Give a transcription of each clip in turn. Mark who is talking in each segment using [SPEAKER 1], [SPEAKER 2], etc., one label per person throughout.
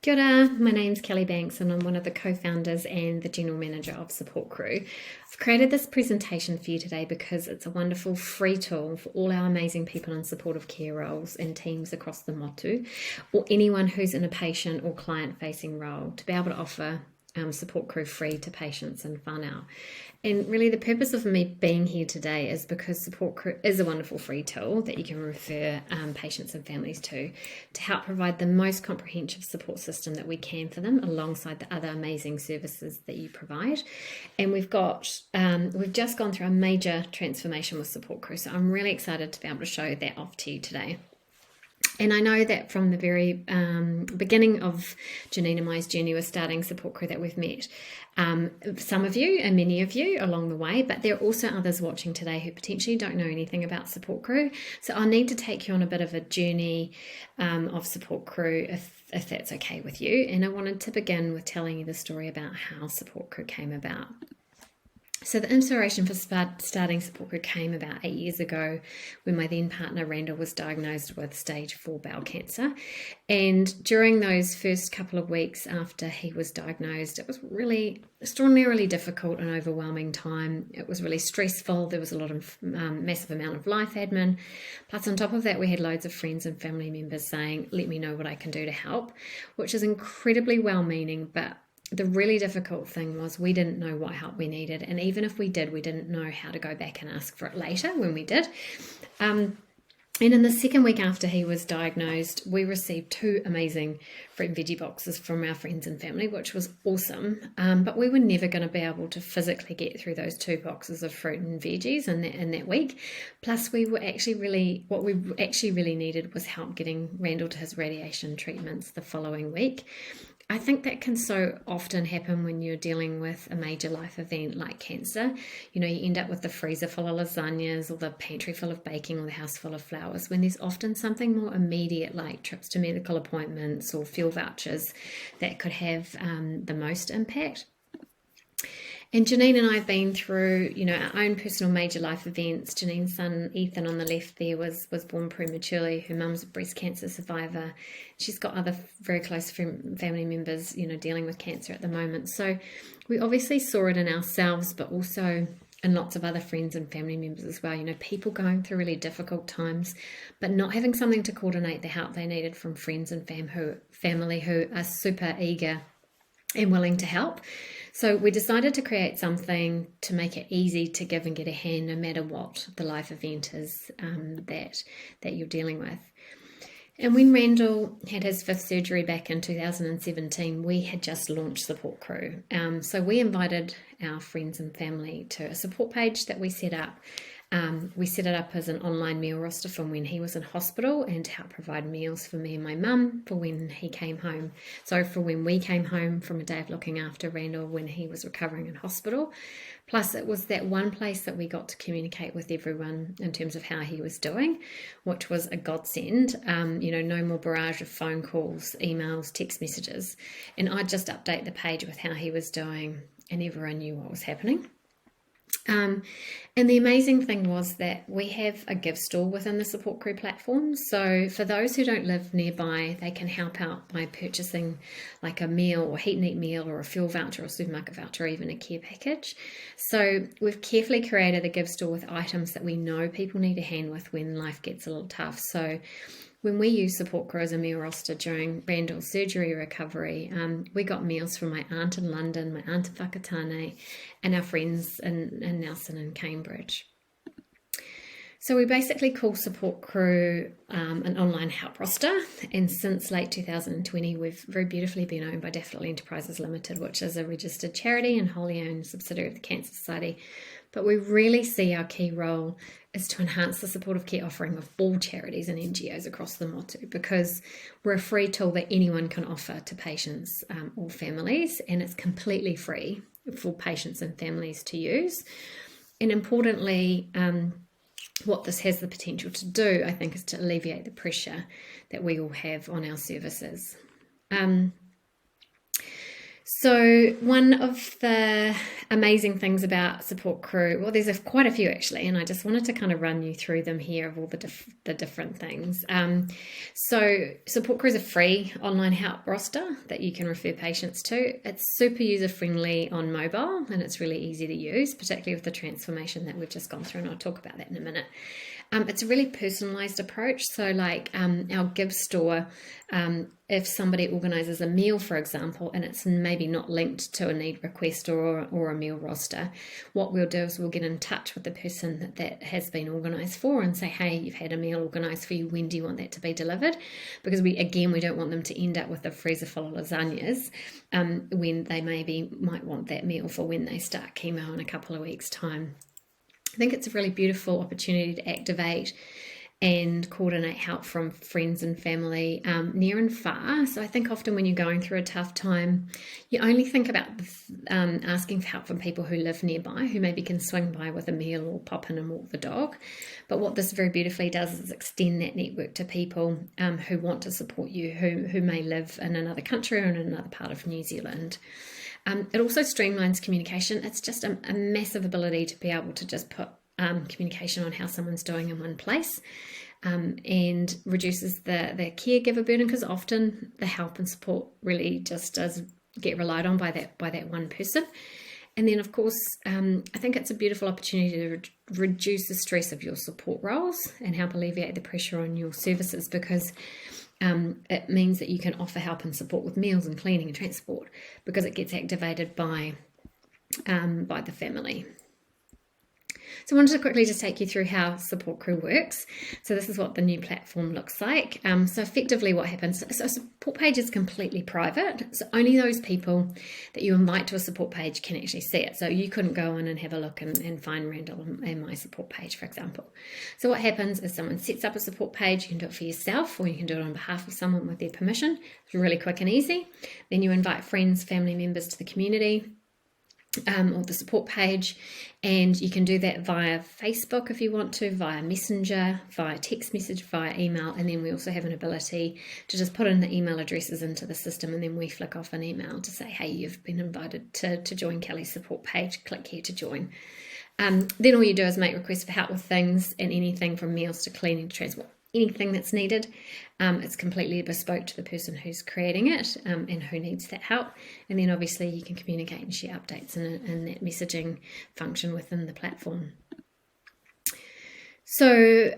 [SPEAKER 1] Kia ora, my name's Kelly Banks and I'm one of the co-founders and the general manager of Support Crew. I've created this presentation for you today because it's a wonderful free tool for all our amazing people in supportive care roles and teams across the motu, or anyone who's in a patient or client facing role, to be able to offer Support Crew free to patients and whānau. And really the purpose of me being here today is because Support Crew is a wonderful free tool that you can refer patients and families to help provide the most comprehensive support system that we can for them, alongside the other amazing services that you provide. And we've just gone through a major transformation with Support Crew, so I'm really excited to be able to show that off to you today. And I know that from the very beginning of Janine and Mai's journey with starting Support Crew that we've met some of you and many of you along the way, but there are also others watching today who potentially don't know anything about Support Crew. So I'll need to take you on a bit of a journey of Support Crew if that's okay with you. And I wanted to begin with telling you the story about how Support Crew came about. So the inspiration for starting Support Crew came about 8 years ago when my then partner Randall was diagnosed with stage 4 bowel cancer. And during those first couple of weeks after he was diagnosed, it was really extraordinarily difficult and overwhelming time. It was really stressful. There was a lot of massive amount of life admin. Plus on top of that, we had loads of friends and family members saying, let me know what I can do to help, which is incredibly well-meaning, but the really difficult thing was we didn't know what help we needed. And even if we did, we didn't know how to go back and ask for it later when we did. And in the second week after he was diagnosed, we received 2 amazing fruit and veggie boxes from our friends and family, which was awesome. But we were never going to be able to physically get through those 2 boxes of fruit and veggies in that week. Plus, what we actually really needed was help getting Randall to his radiation treatments the following week. I think that can so often happen when you're dealing with a major life event like cancer. You know, you end up with the freezer full of lasagnas or the pantry full of baking or the house full of flowers, when there's often something more immediate like trips to medical appointments or fuel vouchers that could have the most impact. And Janine and I have been through, our own personal major life events. Janine's son, Ethan, on the left there, was born prematurely. Her mum's a breast cancer survivor. She's got other very close family members, dealing with cancer at the moment. So we obviously saw it in ourselves, but also in lots of other friends and family members as well. People going through really difficult times, but not having something to coordinate the help they needed from friends and family who are super eager and willing to help. So we decided to create something to make it easy to give and get a hand, no matter what the life event is that you're dealing with. And when Randall had his 5th surgery back in 2017, we had just launched Support Crew. So we invited our friends and family to a support page that we set up. We set it up as an online meal roster from when he was in hospital and to help provide meals for me and my mum for when he came home. So for when we came home from a day of looking after Randall when he was recovering in hospital. Plus it was that one place that we got to communicate with everyone in terms of how he was doing, which was a godsend. No more barrage of phone calls, emails, text messages. And I'd just update the page with how he was doing and everyone knew what was happening. And the amazing thing was that we have a give store within the Support Crew platform. So for those who don't live nearby, they can help out by purchasing like a meal or heat and eat meal or a fuel voucher or supermarket voucher or even a care package. So we've carefully created a give store with items that we know people need a hand with when life gets a little tough. So when we used Support Crew as a meal roster during Randall's surgery recovery, we got meals from my aunt in London, my aunt in Whakatane, and our friends in Nelson and Cambridge. So we basically call Support Crew an online help roster, and since late 2020 we've very beautifully been owned by Daffodil Enterprises Limited, which is a registered charity and wholly owned subsidiary of the Cancer Society. But we really see our key role is to enhance the supportive care offering of all charities and NGOs across the motu, because we're a free tool that anyone can offer to patients or families, and it's completely free for patients and families to use. And importantly, what this has the potential to do, I think, is to alleviate the pressure that we all have on our services. So one of the amazing things about Support Crew, well, there's quite a few actually, and I just wanted to kind of run you through them here of all the different things. So Support Crew is a free online help roster that you can refer patients to. It's super user-friendly on mobile, and it's really easy to use, particularly with the transformation that we've just gone through, and I'll talk about that in a minute. It's a really personalised approach. So like our Give store, if somebody organises a meal, for example, and it's maybe not linked to a need request or a meal roster, what we'll do is we'll get in touch with the person that has been organised for and say, hey, you've had a meal organised for you, when do you want that to be delivered? Because we don't want them to end up with a freezer full of lasagnas when they might want that meal for when they start chemo in a couple of weeks' time. I think it's a really beautiful opportunity to activate and coordinate help from friends and family near and far. So I think often when you're going through a tough time, you only think about asking for help from people who live nearby, who maybe can swing by with a meal or pop in and walk the dog. But what this very beautifully does is extend that network to people who want to support you, who may live in another country or in another part of New Zealand. It also streamlines communication. It's just a massive ability to be able to just put communication on how someone's doing in one place, and reduces the caregiver burden, because often the help and support really just does get relied on by that one person. And then, of course, I think it's a beautiful opportunity to reduce the stress of your support roles and help alleviate the pressure on your services, because it means that you can offer help and support with meals and cleaning and transport, because it gets activated by the family. So I wanted to quickly just take you through how Support Crew works. So this is what the new platform looks like. So effectively what happens, so a support page is completely private. So only those people that you invite to a support page can actually see it. So you couldn't go in and have a look and find Randall and my support page, for example. So what happens is someone sets up a support page. You can do it for yourself, or you can do it on behalf of someone with their permission. It's really quick and easy. Then you invite friends, family members to the community, or the support page, and you can do that via Facebook if you want to, via Messenger, via text message, via email, and then we also have an ability to just put in the email addresses into the system, and then we flick off an email to say, hey, you've been invited to join Kelly's support page, click here to join. Then all you do is make requests for help with things, and anything from meals to cleaning to transport, anything that's needed. It's completely bespoke to the person who's creating it and who needs that help. And then obviously you can communicate and share updates in that messaging function within the platform. So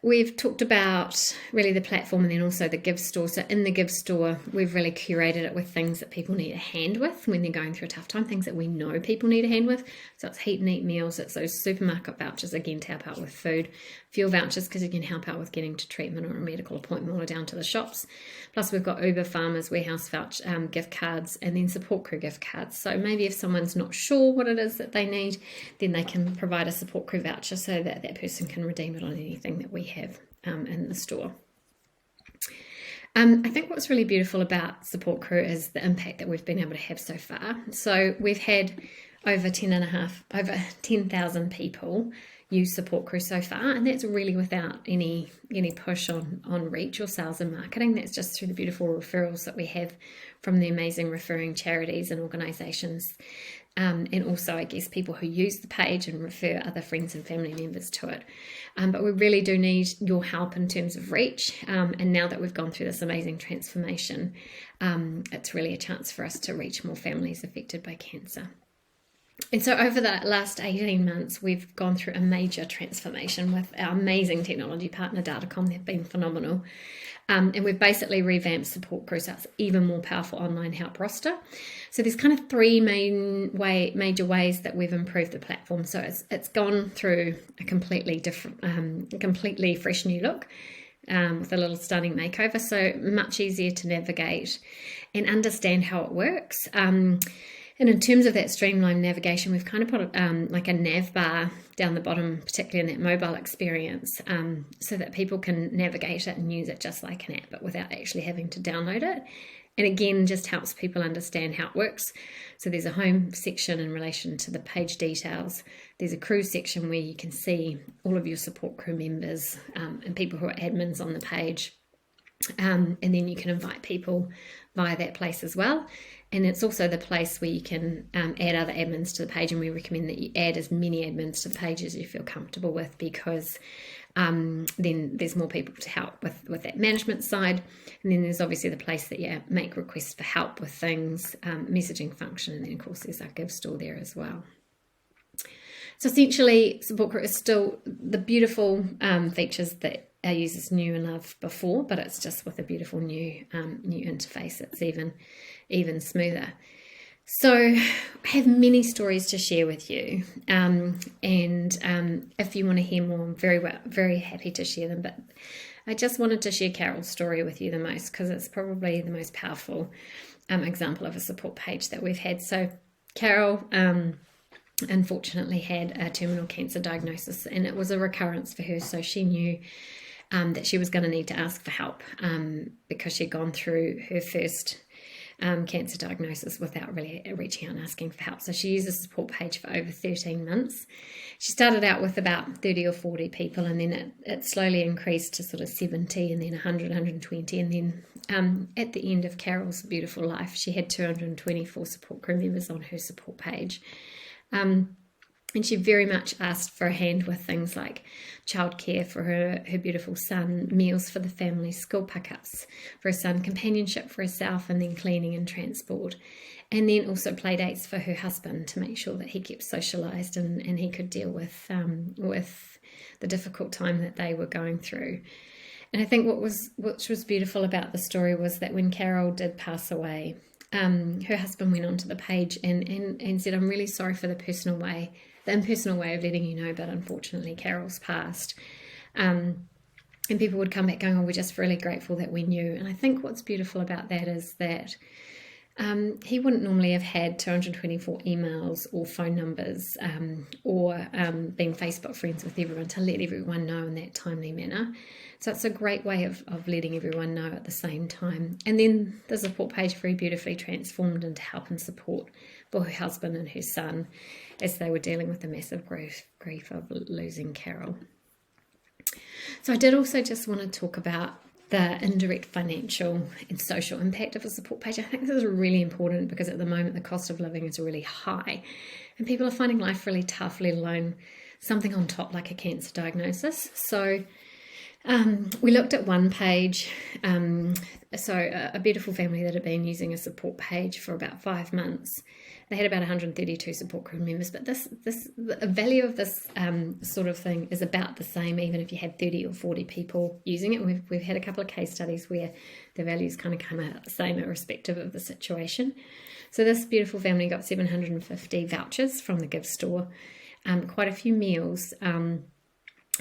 [SPEAKER 1] we've talked about really the platform and then also the Give store. So in the Give store, we've really curated it with things that people need a hand with when they're going through a tough time, things that we know people need a hand with. So it's heat and eat meals, it's those supermarket vouchers, again, to help out with food, fuel vouchers, because you can help out with getting to treatment or a medical appointment or down to the shops. Plus we've got Uber, Farmers, Warehouse voucher, gift cards, and then Support Crew gift cards. So maybe if someone's not sure what it is that they need, then they can provide a Support Crew voucher so that that person can redeem it on anything that we have in the store. I think what's really beautiful about Support Crew is the impact that we've been able to have so far. So we've had over 10,000 people use Support Crew so far, and that's really without any push on reach or sales and marketing. That's just through the beautiful referrals that we have from the amazing referring charities and organisations, and also I guess people who use the page and refer other friends and family members to it. But we really do need your help in terms of reach, and now that we've gone through this amazing transformation, it's really a chance for us to reach more families affected by cancer. And so over the last 18 months, we've gone through a major transformation with our amazing technology partner, Datacom. They've been phenomenal. And we've basically revamped Support Crew, so it's even more powerful online help roster. So there's kind of three major ways that we've improved the platform. So it's gone through a completely fresh new look, with a little stunning makeover. So much easier to navigate and understand how it works. And in terms of that streamlined navigation, we've kind of put like a nav bar down the bottom, particularly in that mobile experience, so that people can navigate it and use it just like an app, but without actually having to download it. And again, just helps people understand how it works. So there's a home section in relation to the page details. There's a crew section where you can see all of your Support Crew members and people who are admins on the page. And then you can invite people via that place as well. And it's also the place where you can add other admins to the page, and we recommend that you add as many admins to the page as you feel comfortable with, because then there's more people to help with that management side. And then there's obviously the place that you make requests for help with things, messaging function, and then of course there's our Give store there as well. So essentially, Support Crew is still the beautiful features that our users knew and loved before, but it's just with a beautiful new interface. It's even smoother. So I have many stories to share with you, and if you want to hear more, I'm very happy to share them. But I just wanted to share Carol's story with you the most, because it's probably the most powerful example of a support page that we've had. So Carol unfortunately had a terminal cancer diagnosis, and it was a recurrence for her, so she knew that she was going to need to ask for help, because she'd gone through her first cancer diagnosis without really reaching out and asking for help. So she used a support page for over 13 months. She started out with about 30 or 40 people, and then it slowly increased to sort of 70, and then 100, 120, and then at the end of Carol's beautiful life, she had 224 support crew members on her support page. And she very much asked for a hand with things like childcare for her beautiful son, meals for the family, school pickups for her son, companionship for herself, and then cleaning and transport. And then also play dates for her husband to make sure that he kept socialised and he could deal with the difficult time that they were going through. And I think what was beautiful about the story was that when Carol did pass away, her husband went onto the page and said, "I'm really sorry for the impersonal way of letting you know, but unfortunately Carol's passed." And people would come back going, "Oh, we're just really grateful that we knew." And I think what's beautiful about that is that he wouldn't normally have had 224 emails or phone numbers or being Facebook friends with everyone to let everyone know in that timely manner. So it's a great way of letting everyone know at the same time. And then the support page very beautifully transformed into help and support for her husband and her son as they were dealing with the massive grief of losing Carol. So I did also just want to talk about the indirect financial and social impact of a support page. I think this is really important because at the moment the cost of living is really high and people are finding life really tough, let alone something on top like a cancer diagnosis. So we looked at one page, so a beautiful family that had been using a support page for about 5 months. They had about 132 support crew members, but the value of this sort of thing is about the same, even if you had 30 or 40 people using it. We've had a couple of case studies where the values kind of come out the same irrespective of the situation. So this beautiful family got 750 vouchers from the Give store, quite a few meals,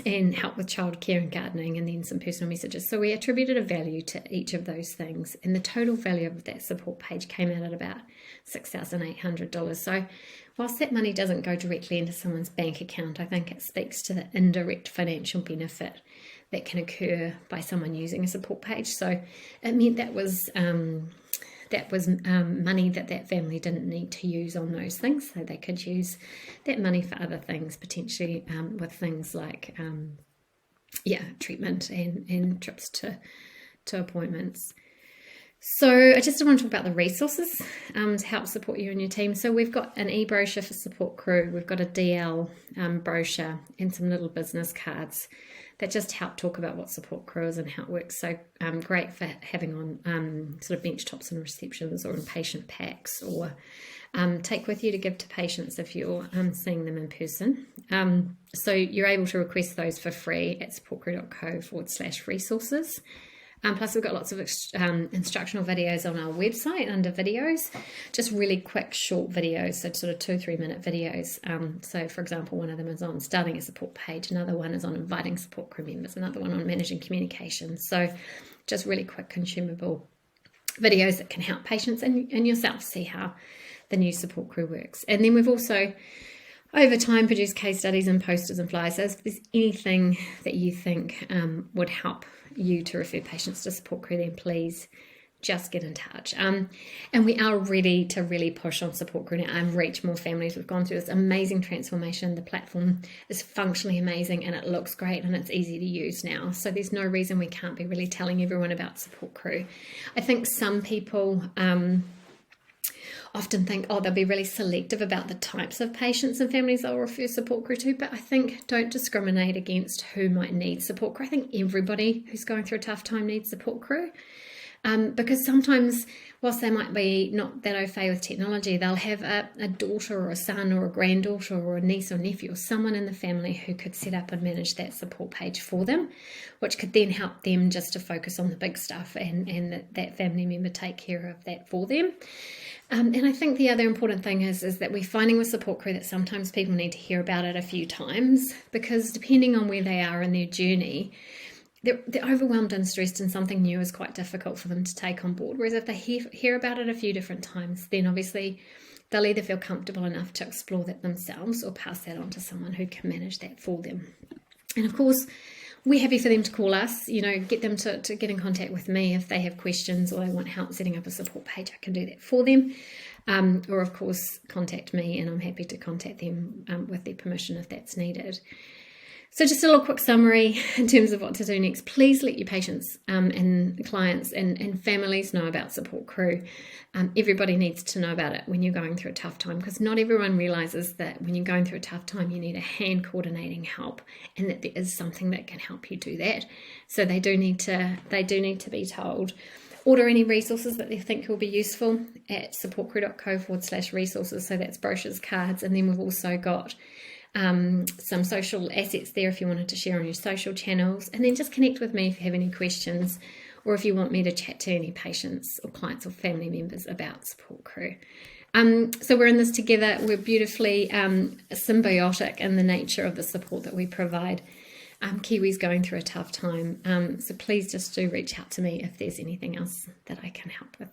[SPEAKER 1] and help with childcare and gardening, and then some personal messages. So we attributed a value to each of those things, and the total value of that support page came out at about $6,800. So whilst that money doesn't go directly into someone's bank account, I think it speaks to the indirect financial benefit that can occur by someone using a support page. So it meant that was money that family didn't need to use on those things, so they could use that money for other things, potentially with things like treatment and trips to appointments. So I just want to talk about the resources to help support you and your team. So we've got an e-brochure for support crew, we've got a DL brochure and some little business cards that just help talk about what support crew is and how it works. So great for having on sort of bench tops and receptions or in patient packs, or take with you to give to patients if you're seeing them in person. So you're able to request those for free at supportcrew.co/resources. Plus we've got lots of instructional videos on our website under videos, just really quick short videos, so sort of 2-3 minute videos. So for example, one of them is on starting a support page, another one is on inviting support crew members, another one on managing communications. So just really quick consumable videos that can help patients and yourself see how the new support crew works. And then we've also over time produced case studies and posters and flyers. So if there's anything that you think would help you to refer patients to support crew, then please just get in touch. And we are ready to really push on Support Crew now and reach more families. We've gone through this amazing transformation. The platform is functionally amazing and it looks great and it's easy to use now. So there's no reason we can't be really telling everyone about Support Crew. I think some people often think, oh, they'll be really selective about the types of patients and families they'll refer Support Crew to, but I think don't discriminate against who might need Support Crew. I think everybody who's going through a tough time needs Support Crew. Because sometimes, whilst they might be not that au fait with technology, they'll have a daughter or a son or a granddaughter or a niece or nephew or someone in the family who could set up and manage that support page for them, which could then help them just to focus on the big stuff and that family member take care of that for them. And I think the other important thing is that we're finding with Support Crew that sometimes people need to hear about it a few times, because depending on where they are in their journey, they're overwhelmed and stressed, and something new is quite difficult for them to take on board. Whereas if they hear about it a few different times, then obviously they'll either feel comfortable enough to explore that themselves or pass that on to someone who can manage that for them. And of course, we're happy for them to call us, get them to get in contact with me if they have questions or they want help setting up a support page. I can do that for them. Or of course, contact me and I'm happy to contact them with their permission if that's needed. So just a little quick summary in terms of what to do next. Please let your patients and clients and families know about Support Crew. Everybody needs to know about it when you're going through a tough time, because not everyone realises that when you're going through a tough time, you need a hand coordinating help, and that there is something that can help you do that. So they do need to be told. Order any resources that they think will be useful at supportcrew.co/resources. So that's brochures, cards, and then we've also got some social assets there if you wanted to share on your social channels. And then just connect with me if you have any questions, or if you want me to chat to any patients or clients or family members about Support Crew. So we're in this together. We're beautifully symbiotic in the nature of the support that we provide Kiwis going through a tough time. So please just do reach out to me if there's anything else that I can help with.